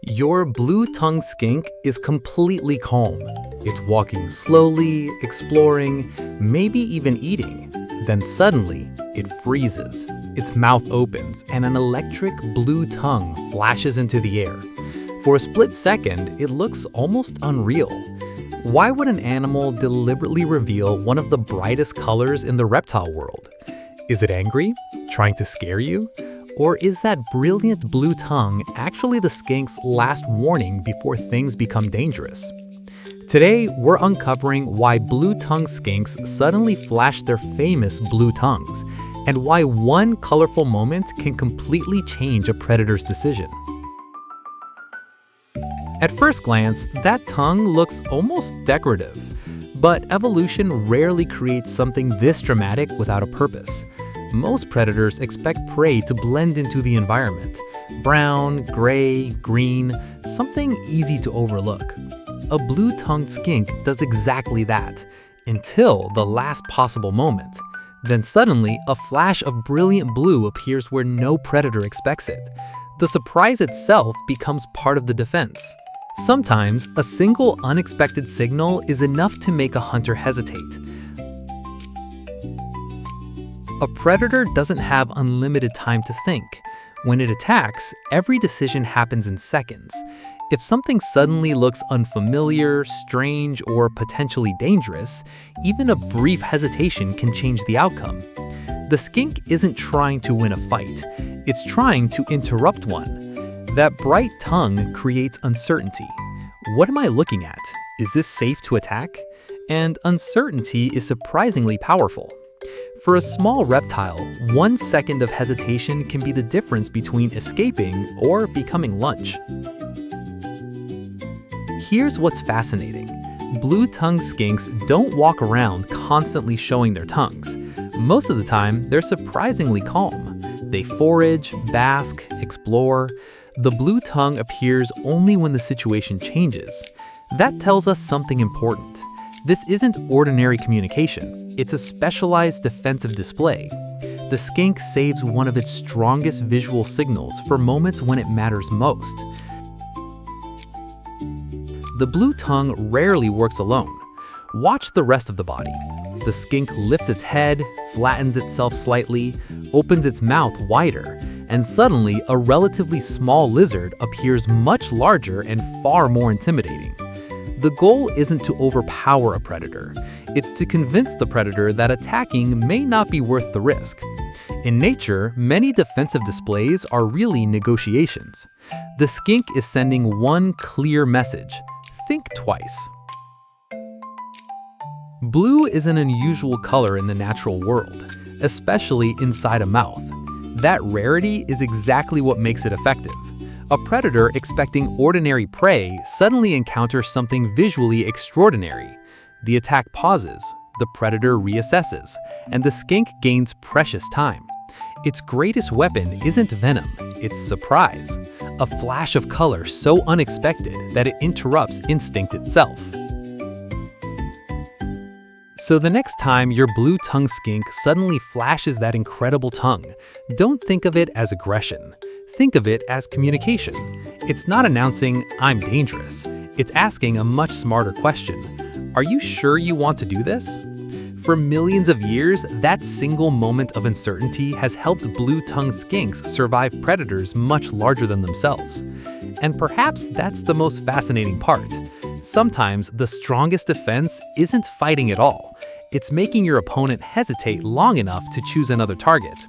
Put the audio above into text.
Your blue-tongued skink is completely calm. It's walking slowly, exploring, maybe even eating. Then suddenly, it freezes. Its mouth opens and an electric blue tongue flashes into the air. For a split second, it looks almost unreal. Why would an animal deliberately reveal one of the brightest colors in the reptile world? Is it angry? Trying to scare you? Or is that brilliant blue tongue actually the skink's last warning before things become dangerous? Today, we're uncovering why blue-tongued skinks suddenly flash their famous blue tongues, and why one colorful moment can completely change a predator's decision. At first glance, that tongue looks almost decorative, but evolution rarely creates something this dramatic without a purpose. Most predators expect prey to blend into the environment. Brown, gray, green, something easy to overlook. A blue-tongued skink does exactly that, until the last possible moment. Then suddenly, a flash of brilliant blue appears where no predator expects it. The surprise itself becomes part of the defense. Sometimes, a single unexpected signal is enough to make a hunter hesitate. A predator doesn't have unlimited time to think. When it attacks, every decision happens in seconds. If something suddenly looks unfamiliar, strange, or potentially dangerous, even a brief hesitation can change the outcome. The skink isn't trying to win a fight. It's trying to interrupt one. That bright tongue creates uncertainty. What am I looking at? Is this safe to attack? And uncertainty is surprisingly powerful. For a small reptile, 1 second of hesitation can be the difference between escaping or becoming lunch. Here's what's fascinating. Blue-tongued skinks don't walk around constantly showing their tongues. Most of the time, they're surprisingly calm. They forage, bask, explore. The blue tongue appears only when the situation changes. That tells us something important. This isn't ordinary communication. It's a specialized defensive display. The skink saves one of its strongest visual signals for moments when it matters most. The blue tongue rarely works alone. Watch the rest of the body. The skink lifts its head, flattens itself slightly, opens its mouth wider, and suddenly a relatively small lizard appears much larger and far more intimidating. The goal isn't to overpower a predator. It's to convince the predator that attacking may not be worth the risk. In nature, many defensive displays are really negotiations. The skink is sending one clear message: think twice. Blue is an unusual color in the natural world, especially inside a mouth. That rarity is exactly what makes it effective. A predator expecting ordinary prey suddenly encounters something visually extraordinary. The attack pauses, the predator reassesses, and the skink gains precious time. Its greatest weapon isn't venom, it's surprise. A flash of color so unexpected that it interrupts instinct itself. So the next time your blue-tongued skink suddenly flashes that incredible tongue, don't think of it as aggression. Think of it as communication. It's not announcing, "I'm dangerous." It's asking a much smarter question. Are you sure you want to do this? For millions of years, that single moment of uncertainty has helped blue-tongued skinks survive predators much larger than themselves. And perhaps that's the most fascinating part. Sometimes the strongest defense isn't fighting at all. It's making your opponent hesitate long enough to choose another target.